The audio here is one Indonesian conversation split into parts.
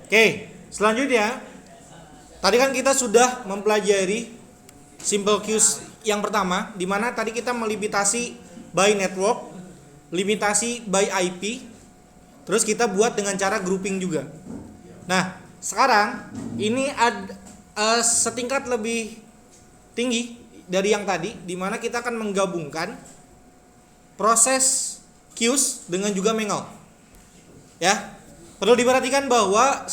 Oke, selanjutnya tadi kan kita sudah mempelajari simple queues yang pertama, di mana tadi kita melimitasi by network, limitasi by IP, terus kita buat dengan cara grouping juga. Nah, sekarang ini ada setingkat lebih tinggi dari yang tadi, di mana kita akan menggabungkan proses queues dengan juga Mangle. Ya, perlu diperhatikan bahwa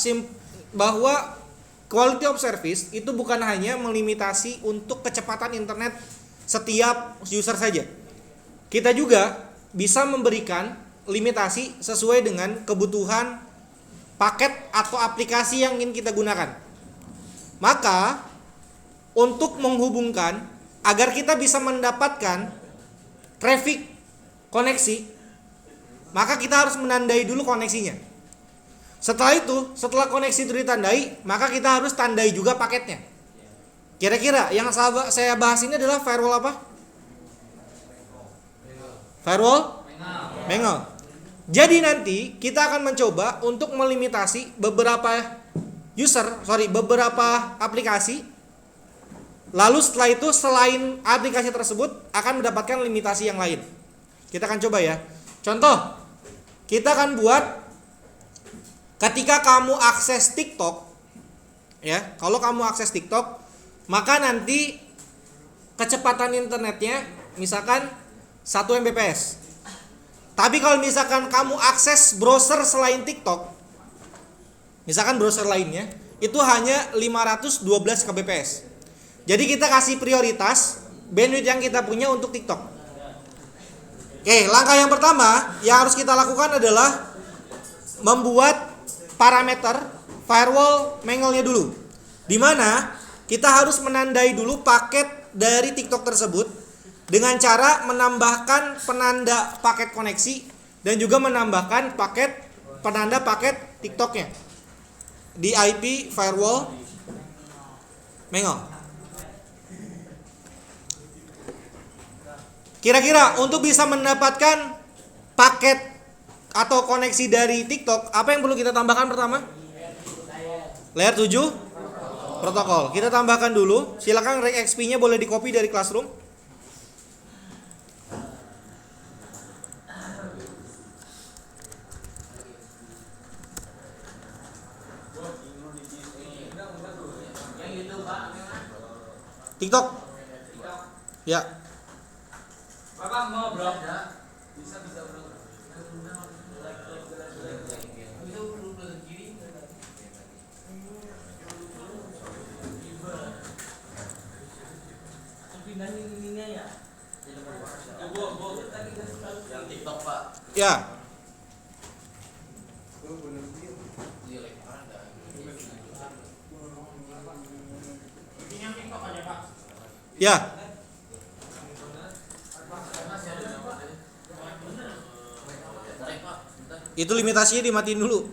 quality of service itu bukan hanya melimitasi untuk kecepatan internet setiap user saja. Kita juga bisa memberikan limitasi sesuai dengan kebutuhan paket atau aplikasi yang ingin kita gunakan. Maka untuk menghubungkan agar kita bisa mendapatkan traffic koneksi, maka kita harus menandai dulu koneksinya. Setelah itu, setelah koneksi itu ditandai, maka kita harus tandai juga paketnya. Kira-kira yang saya bahas ini adalah firewall apa? Firewall? Mangle. Jadi nanti kita akan mencoba untuk melimitasi beberapa aplikasi. Lalu setelah itu, selain aplikasi tersebut akan mendapatkan limitasi yang lain. Kita akan coba ya. Contoh, kita akan buat ketika kamu akses TikTok, ya, kalau kamu akses TikTok, maka nanti kecepatan internetnya misalkan 1 Mbps. Tapi kalau misalkan kamu akses browser selain TikTok, misalkan browser lainnya, itu hanya 512 kbps. Jadi kita kasih prioritas bandwidth yang kita punya untuk TikTok. Oke, langkah yang pertama yang harus kita lakukan adalah membuat parameter firewall Mangle-nya dulu. Di mana kita harus menandai dulu paket dari TikTok tersebut dengan cara menambahkan penanda paket koneksi dan juga menambahkan penanda paket TikTok-nya di IP firewall Mangle. Kira-kira untuk bisa mendapatkan paket atau koneksi dari TikTok, apa yang perlu kita tambahkan pertama? Layer 7 protokol. Kita tambahkan dulu. Silakan RegXP-nya boleh di-copy dari Classroom. TikTok. Ya. Bapak mau bro? Bisa bro. Pindahin ya. Yang TikTok Pak. Ya. Ya. Itu limitasinya dimatiin dulu.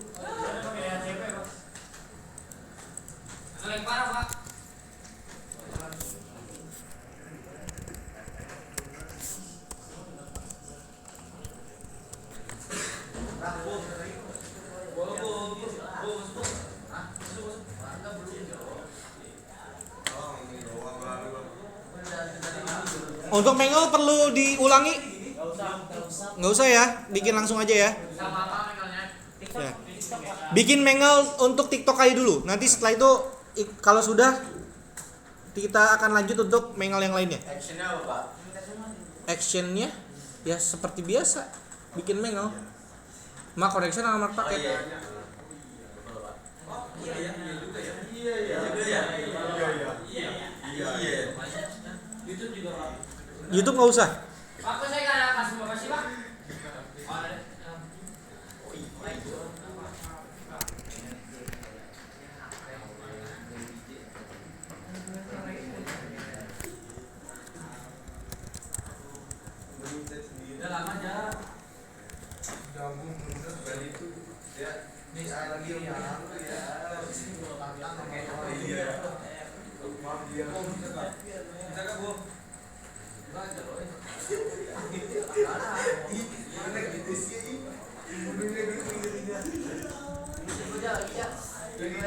Untuk Mangle perlu diulangi? Nggak usah ya, bikin langsung aja ya. Ya. Bikin Mangle untuk TikTok aja dulu. Nanti setelah itu kalau sudah kita akan lanjut untuk Mangle yang lainnya. Actionnya apa Pak? Actionnya ya seperti biasa, bikin Mangle. Mark connection sama mark paket. YouTube juga Pak. YouTube nggak usah. Pak, saya kan kasih berapa sih Pak? Udah lama aja. Gabung dari itu ya. Nih saya lagi ya. Iya. Maaf dia. Bisa enggak, Bu? Belajar loh. Jangan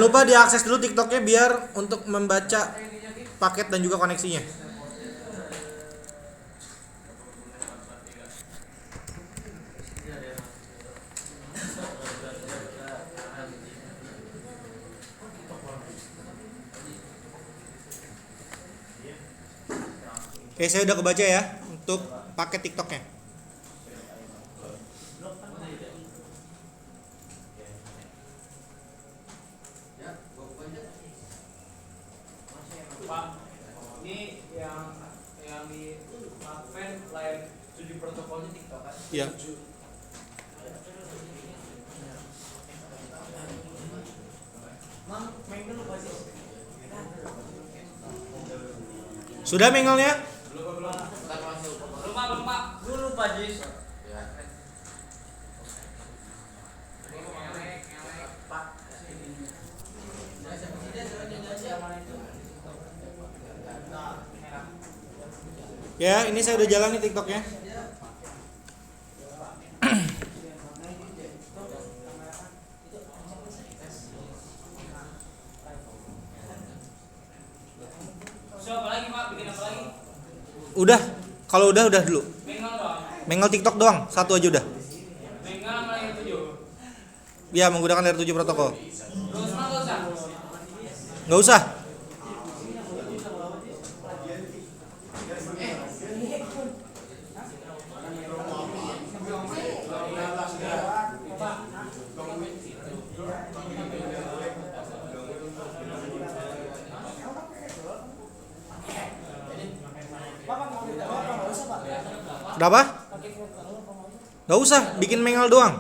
lupa diakses dulu TikToknya biar untuk membaca paket dan juga koneksinya. Oke, saya udah kebaca ya untuk paket TikToknya. Pak, ini yang di fan layar 7 protokolnya TikTok kan? Iya. Sudah mengelnya? Belum Pak. Dulu Pak Jis. Ya, ini saya udah jalan nih TikToknya. So, apa lagi Pak? Bikin apa lagi? Udah, kalau udah dulu. Mengel doang. Mengel TikTok doang, satu aja udah. Mengel sama layar 7. Ya, menggunakan layar 7 protokol. Terus mah nggak usah. Nggak usah. Kenapa? Nggak usah, bikin mengel doang.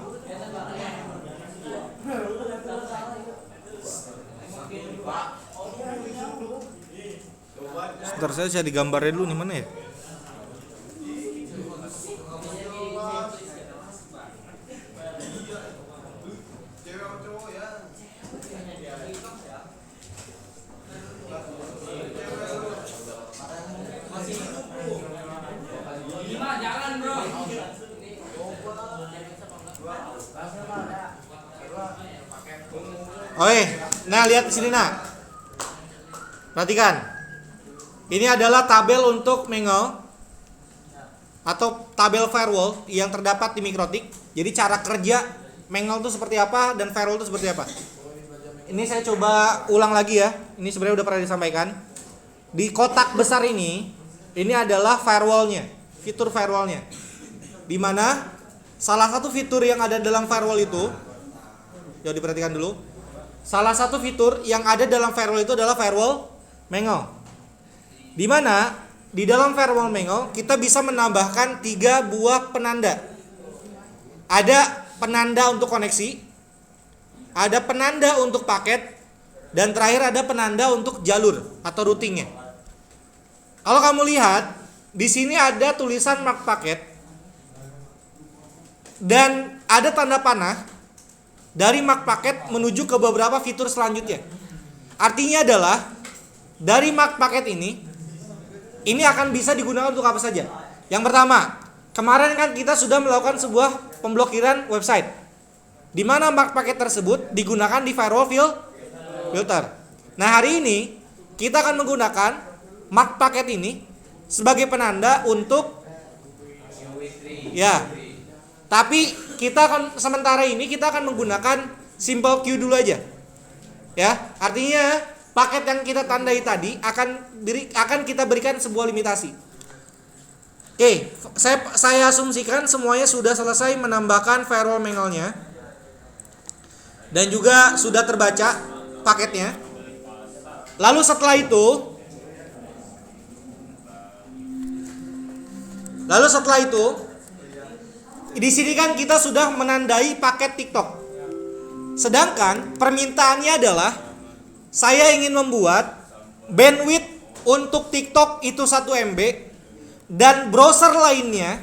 Sebentar, saya cari gambarnya dulu nih, mana ya? Lima, jangan bro. Oke, nah lihat di sini nak. Perhatikan. Ini adalah tabel untuk mengel atau tabel firewall yang terdapat di Mikrotik. Jadi cara kerja mengel itu seperti apa dan firewall itu seperti apa. Ini saya coba ulang lagi ya. Ini sebenarnya udah pernah disampaikan. Di kotak besar ini adalah firewallnya, fitur firewallnya. Di mana salah satu fitur yang ada dalam firewall itu, ya diperhatikan dulu. Salah satu fitur yang ada dalam firewall itu adalah firewall mengel. Di mana di dalam firewall mengel kita bisa menambahkan 3 buah penanda. Ada penanda untuk koneksi, ada penanda untuk paket, dan terakhir ada penanda untuk jalur atau routingnya. Kalau kamu lihat di sini ada tulisan mark paket dan ada tanda panah dari mark paket menuju ke beberapa fitur selanjutnya. Artinya adalah dari mark paket ini akan bisa digunakan untuk apa saja. Yang pertama, kemarin kan kita sudah melakukan sebuah pemblokiran website, di mana mark paket tersebut digunakan di firewall filter. Nah, hari ini kita akan menggunakan mark paket ini sebagai penanda untuk ya. Tapi kita akan sementara ini kita akan menggunakan simple queue dulu aja. Ya, artinya paket yang kita tandai tadi akan kita berikan sebuah limitasi. Oke, saya asumsikan semuanya sudah selesai menambahkan firewall mengelnya dan juga sudah terbaca paketnya. Lalu setelah itu di sini kan kita sudah menandai paket TikTok. Sedangkan permintaannya adalah saya ingin membuat bandwidth untuk TikTok itu 1 MB dan browser lainnya,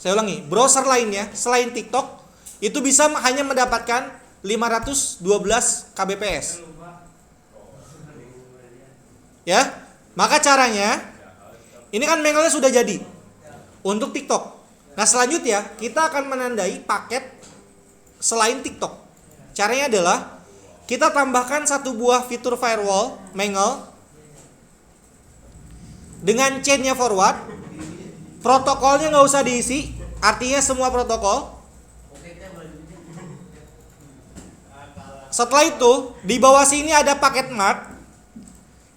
saya ulangi, browser lainnya selain TikTok itu bisa hanya mendapatkan 512 Kbps. Ya, maka caranya Ini kan mangle-nya sudah jadi untuk TikTok. Nah selanjutnya kita akan menandai paket selain TikTok. Caranya adalah kita tambahkan satu buah fitur firewall mangle dengan chain-nya forward. Protokolnya nggak usah diisi, artinya semua protokol. Setelah itu di bawah sini ada paket mark.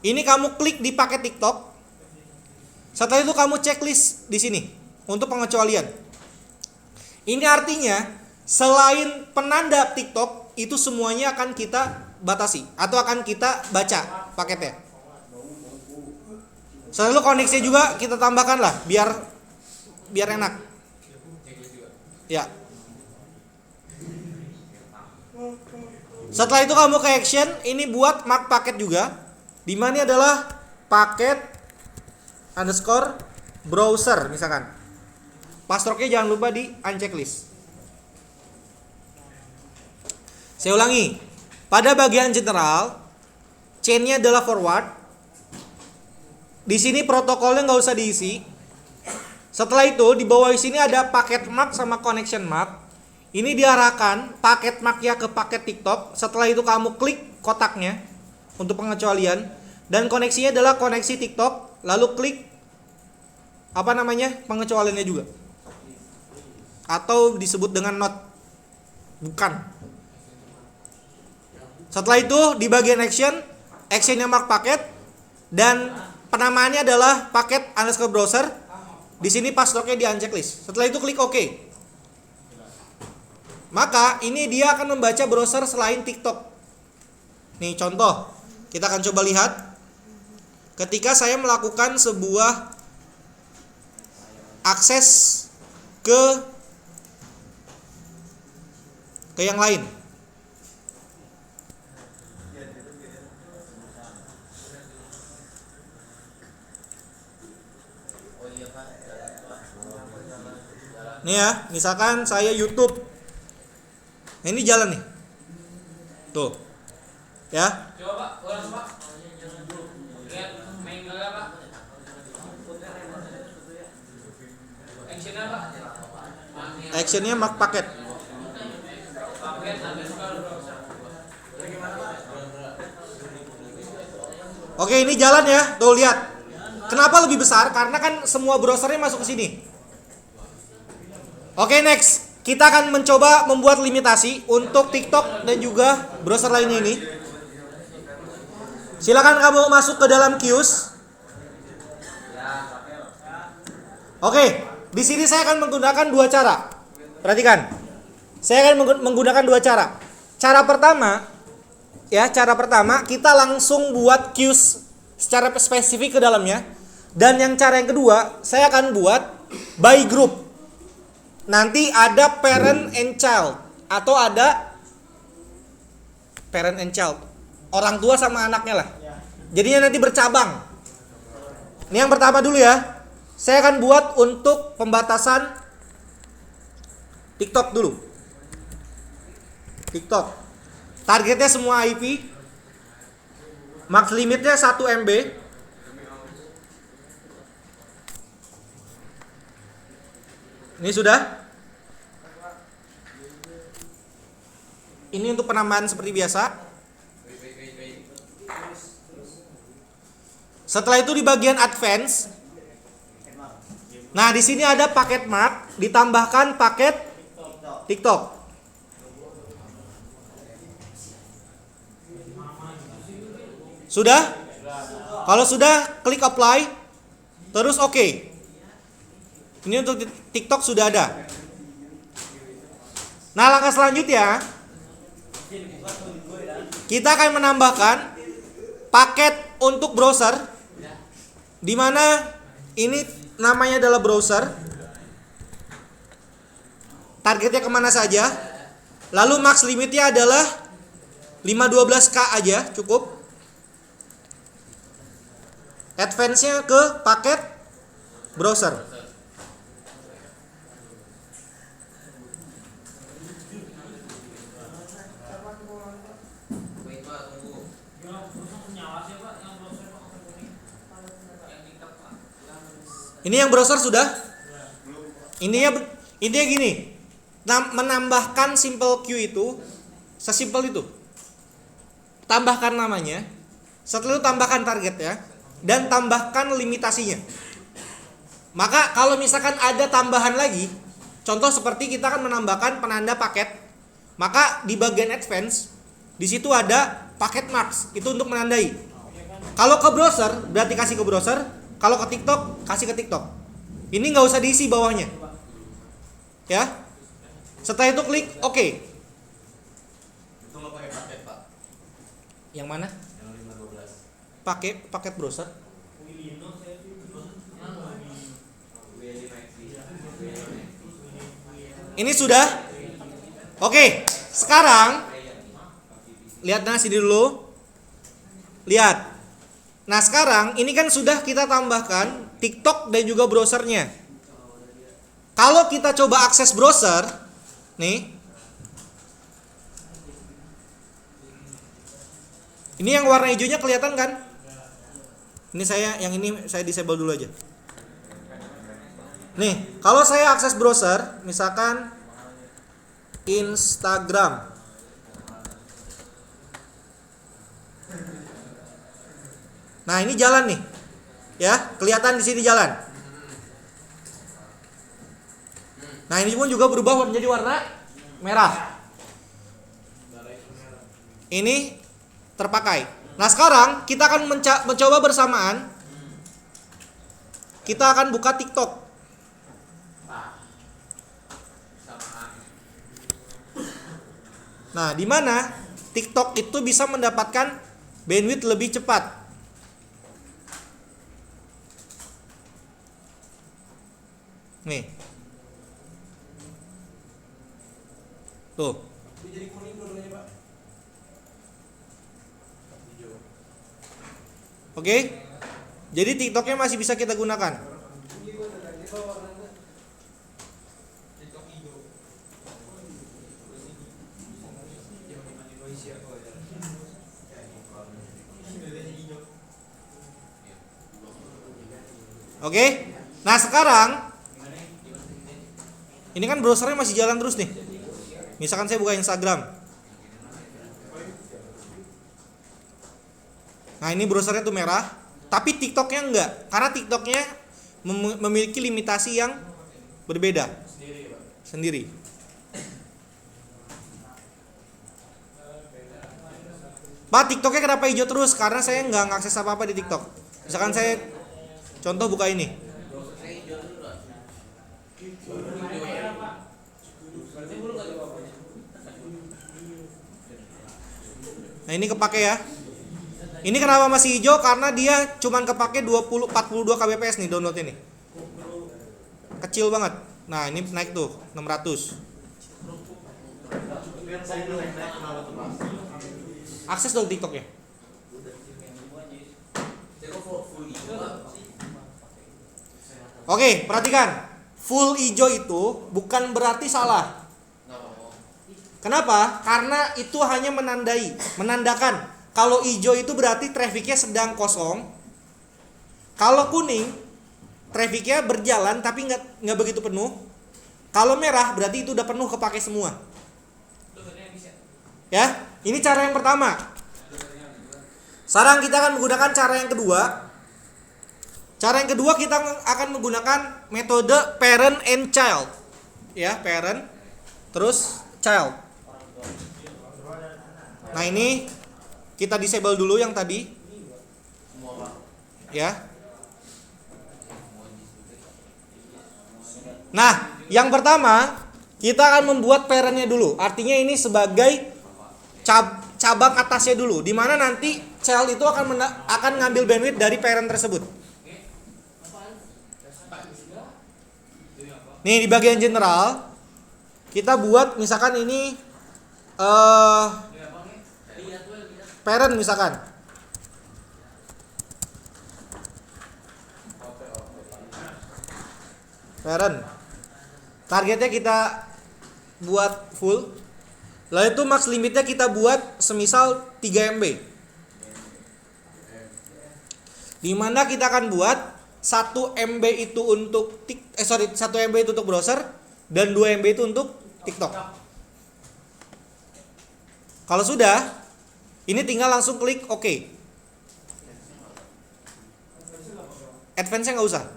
Ini kamu klik di paket TikTok. Setelah itu kamu checklist di sini untuk pengecualian. Ini artinya selain penanda TikTok itu semuanya akan kita batasi atau akan kita baca paketnya. Setelah itu koneksi juga kita tambahkan lah biar enak. Ya. Setelah itu kamu ke action, ini buat mark paket juga. Di mana adalah paket underscore browser misalkan. Passwordnya jangan lupa di unchecklist. Saya ulangi. Pada bagian general, chainnya adalah forward. Di sini protokolnya nggak usah diisi. Setelah itu di bawah sini ada paket mark sama connection mark. Ini diarahkan paket marknya ke paket TikTok. Setelah itu kamu klik kotaknya untuk pengecualian dan koneksinya adalah koneksi TikTok. Lalu klik pengecualiannya juga. Atau disebut dengan not. Bukan. Setelah itu di bagian actionnya mark paket dan penamaannya adalah paket underscore browser. Di sini passwordnya di unchecklist. Setelah itu klik OK. Maka ini dia akan membaca browser selain TikTok. Nih contoh, kita akan coba lihat. Ketika saya melakukan sebuah akses ke yang lain. Nih ya, misalkan saya YouTube. Nah, ini jalan nih. Tuh. Ya. Coba Pak, ulang Pak. Lihat mangle-nya Pak. Action-nya Pak. Actionnya mark paket. Paket underscore browser. Oke, ini jalan ya. Tuh lihat. Kenapa lebih besar? Karena kan semua browsernya masuk ke sini. Oke, next. Kita akan mencoba membuat limitasi untuk TikTok dan juga browser lainnya ini. Silakan kamu masuk ke dalam queues. Oke, di sini saya akan menggunakan dua cara. Perhatikan. Saya akan menggunakan dua cara. Cara pertama kita langsung buat queues secara spesifik ke dalamnya. Dan yang cara yang kedua, saya akan buat by group. Nanti ada parent and child atau ada parent and child, orang tua sama anaknya lah. Jadinya nanti bercabang. Ini yang pertama dulu ya. Saya akan buat untuk pembatasan TikTok dulu. TikTok. Targetnya semua IP. Max limitnya 1 MB. Ini sudah. Ini untuk penambahan seperti biasa. Setelah itu di bagian advance. Nah, di sini ada paket mark, ditambahkan paket TikTok. Sudah? Kalau sudah, klik apply. Terus oke. Ini untuk TikTok sudah ada. Nah, langkah selanjutnya kita akan menambahkan paket untuk browser, di mana ini namanya adalah browser. Targetnya kemana saja. Lalu max limitnya adalah 512K aja cukup. Advance-nya ke paket browser. Ini yang browser sudah? Intinya gini. Menambahkan simple queue itu sesimpel itu. Tambahkan namanya, setelah itu tambahkan targetnya, dan tambahkan limitasinya. Maka kalau misalkan ada tambahan lagi, contoh seperti kita akan menambahkan penanda paket, maka di bagian advance di situ ada paket marks, itu untuk menandai. Kalau ke browser berarti kasih ke browser, kalau ke TikTok kasih ke TikTok. Ini nggak usah diisi bawahnya, ya. Setelah itu klik OK. Itu nggak pakai paket Pak? Yang mana? Yang 512. Paket browser. Ini sudah? Oke, sekarang lihat nasi dulu. Lihat. Nah, sekarang ini kan sudah kita tambahkan TikTok dan juga browsernya. Kalau kita coba akses browser, nih. Ini yang warna hijaunya kelihatan kan? Ini yang ini saya disable dulu aja. Nih, kalau saya akses browser, misalkan Instagram. Nah, ini jalan nih. Ya, kelihatan di sini jalan. Nah, ini pun juga berubah menjadi warna merah. Ini terpakai. Nah, sekarang kita akan mencoba bersamaan. Kita akan buka TikTok. Nah, di mana TikTok itu bisa mendapatkan bandwidth lebih cepat. Nih. Tuh. Jadi kuning dua-duanya Pak. Oke. Jadi TikToknya masih bisa kita gunakan. Oke. Nah, sekarang ini kan browsernya masih jalan terus nih. Misalkan saya buka Instagram. Nah, ini browsernya tuh merah, tapi TikToknya enggak, karena TikToknya memiliki limitasi yang berbeda sendiri. Pak, TikToknya kenapa hijau terus? Karena saya nggak ngakses apa-apa di TikTok. Misalkan saya contoh buka ini. Nah, ini kepake ya. Ini kenapa masih hijau? Karena dia cuman kepake 42 kbps nih downloadnya nih. Kecil banget. Nah, ini naik tuh 600. Akses dong TikToknya. Oke, perhatikan. Full hijau itu bukan berarti salah. Kenapa? Karena itu hanya menandakan. Kalau hijau itu berarti trafficnya sedang kosong. Kalau kuning, trafficnya berjalan tapi nggak begitu penuh. Kalau merah berarti itu udah penuh, kepake semua. Ya, ini cara yang pertama. Sekarang kita akan menggunakan cara yang kedua. Cara yang kedua kita akan menggunakan metode parent and child. Ya, parent terus child. Nah, ini kita disable dulu yang tadi. Ya. Nah, yang pertama kita akan membuat parentnya dulu. Artinya ini sebagai cabang atasnya dulu, di mana nanti child itu akan ngambil bandwidth dari parent tersebut. Nih, di bagian general kita buat misalkan ini parent misalkan. Parent. Targetnya kita buat full. Lalu itu max limitnya kita buat semisal 3 MB. Dimana kita akan buat 1 MB itu untuk 1 MB itu untuk browser dan 2 MB itu untuk TikTok. Kalau sudah, ini tinggal langsung klik OK. Advance-nya nggak usah.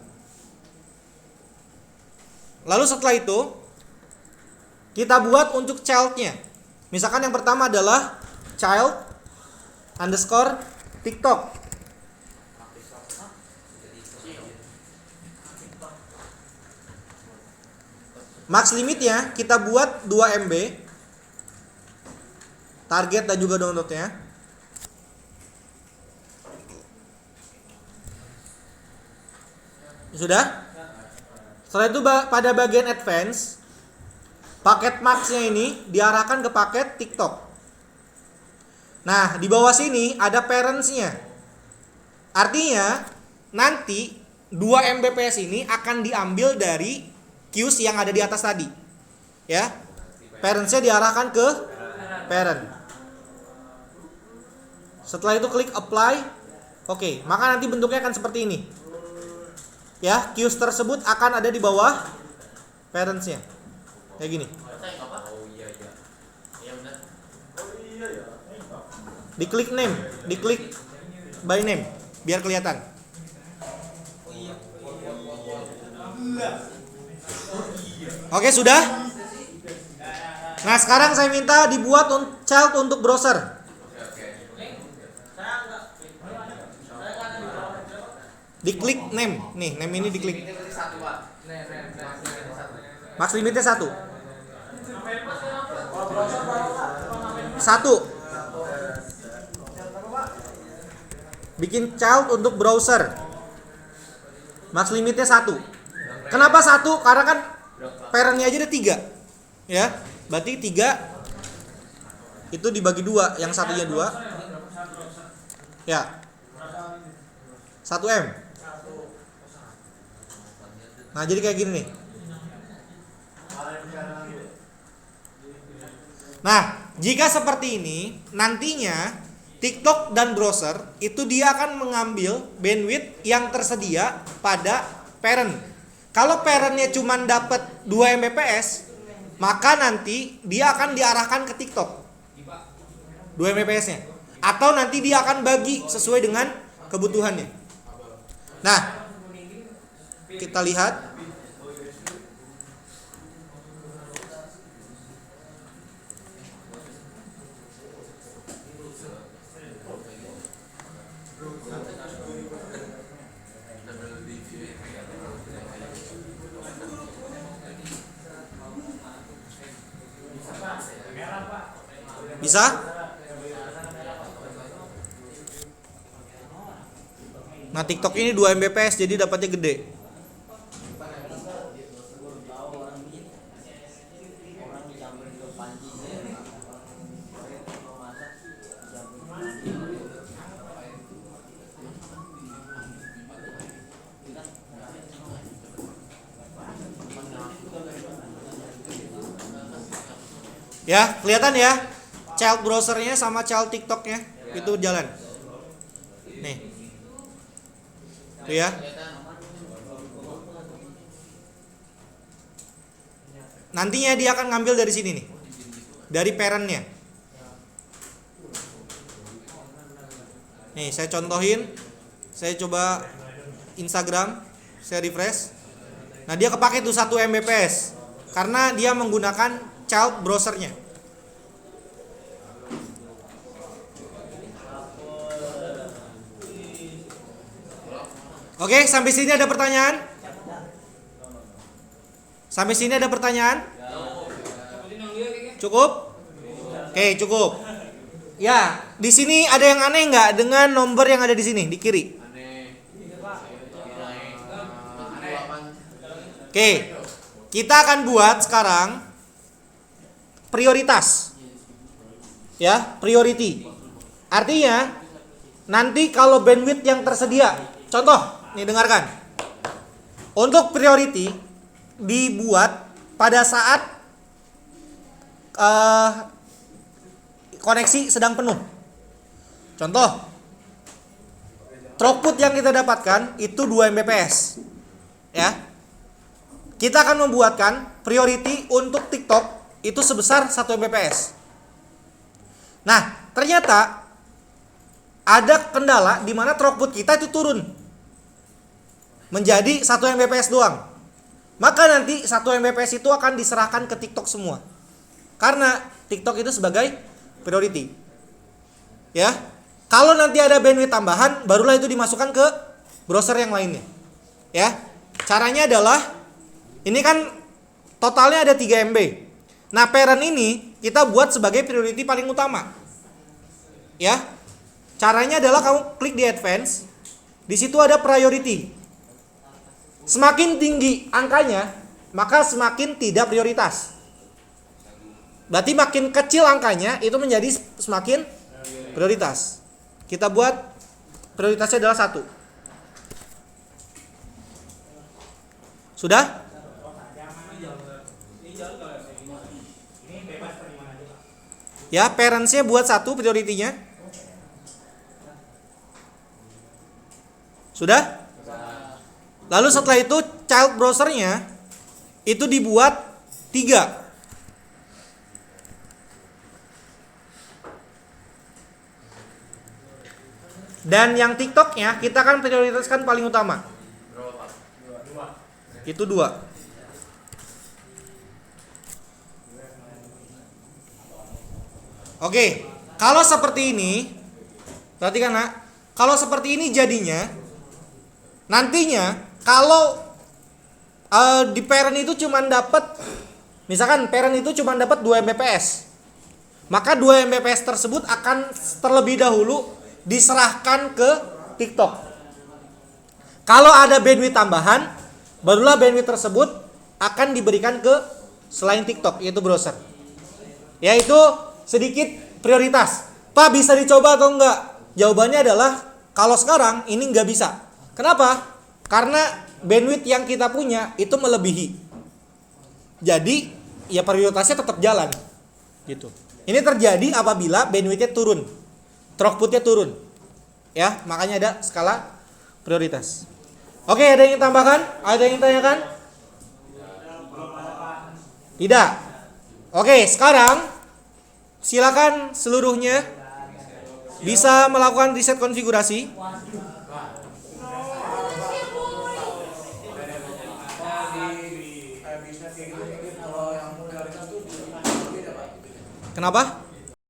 Lalu setelah itu kita buat untuk child-nya. Misalkan yang pertama adalah child underscore TikTok. Max limitnya kita buat 2 MB. Target dan juga downloadnya. Sudah? Setelah itu pada bagian advance, paket max-nya ini diarahkan ke paket TikTok. Nah, di bawah sini ada parents-nya. Artinya nanti 2 Mbps ini akan diambil dari queues yang ada di atas tadi. Ya. Parents-nya diarahkan ke parent. Setelah itu klik apply. Oke, maka nanti bentuknya akan seperti ini. Ya, queues tersebut akan ada di bawah parents-nya. Kayak gini. Diklik name, diklik by name biar kelihatan. Oke, sudah? Nah, sekarang saya minta dibuat child untuk browser. Diklik name. Nih, name ini diklik. Max limitnya 1. 1. Bikin child untuk browser. Max limitnya 1. Kenapa 1? Karena kan parentnya aja ada 3. Ya, berarti 3 itu dibagi 2, yang satunya 2. Ya. 1M. Nah, jadi kayak gini nih. Nah, jika seperti ini, nantinya TikTok dan browser itu dia akan mengambil bandwidth yang tersedia pada parent. Kalau parentnya cuma dapat 2 Mbps, maka nanti dia akan diarahkan ke TikTok 2 Mbps-nya. Atau nanti dia akan bagi sesuai dengan kebutuhannya. Nah, kita lihat. Bisa? Nah, TikTok ini 2 Mbps jadi dapatnya gede. Ya, kelihatan ya? Child browsernya sama child TikToknya itu jalan. Nih. Tuh ya. Nantinya dia akan ngambil dari sini nih. Dari parentnya. Nih, saya contohin. Saya coba Instagram, saya refresh. Nah, dia kepake tuh 1 Mbps karena dia menggunakan child browsernya. Oke, sampai sini ada pertanyaan? Sampai sini ada pertanyaan? Cukup? Oke, cukup. Ya, di sini ada yang aneh nggak dengan nomor yang ada di sini di kiri? Oke, kita akan buat sekarang prioritas. Ya, priority. Artinya nanti kalau bandwidth yang tersedia, contoh, nih dengarkan. Untuk priority dibuat pada saat koneksi sedang penuh. Contoh, throughput yang kita dapatkan itu 2 Mbps. Ya. Kita akan membuatkan priority untuk TikTok itu sebesar 1 Mbps. Nah, ternyata ada kendala di mana throughput kita itu turun menjadi 1 Mbps doang. Maka nanti 1 Mbps itu akan diserahkan ke TikTok semua. Karena TikTok itu sebagai priority. Ya. Kalau nanti ada bandwidth tambahan, barulah itu dimasukkan ke browser yang lainnya. Ya. Caranya adalah ini kan totalnya ada 3 MB. Nah, parent ini kita buat sebagai priority paling utama. Ya. Caranya adalah kamu klik di advance. Di situ ada priority. Semakin tinggi angkanya, maka semakin tidak prioritas. Berarti makin kecil angkanya itu menjadi semakin prioritas. Kita buat prioritasnya adalah 1. Sudah? Ya, parentsnya buat 1 prioritinya. Sudah? Lalu setelah itu child browsernya itu dibuat 3. Dan yang TikToknya kita akan prioritaskan paling utama. Berapa Pak? Itu 2. Oke, kalau seperti ini, perhatikan nak, kalau seperti ini jadinya, nantinya kalau di parent itu cuma dapat, misalkan parent itu cuma dapat 2 Mbps, maka 2 Mbps tersebut akan terlebih dahulu diserahkan ke TikTok. Kalau ada bandwidth tambahan, barulah bandwidth tersebut akan diberikan ke selain TikTok, yaitu browser. Yaitu sedikit prioritas. Pak, bisa dicoba atau enggak? Jawabannya adalah kalau sekarang ini enggak bisa. Kenapa? Karena bandwidth yang kita punya itu melebihi. Jadi ya prioritasnya tetap jalan. Gitu. Ini terjadi apabila bandwidthnya turun. Throughputnya turun. Ya, makanya ada skala prioritas. Oke, ada yang tambahkan? Ada yang tanyakan? Tidak. Oke, sekarang silakan seluruhnya bisa melakukan reset konfigurasi. Kenapa?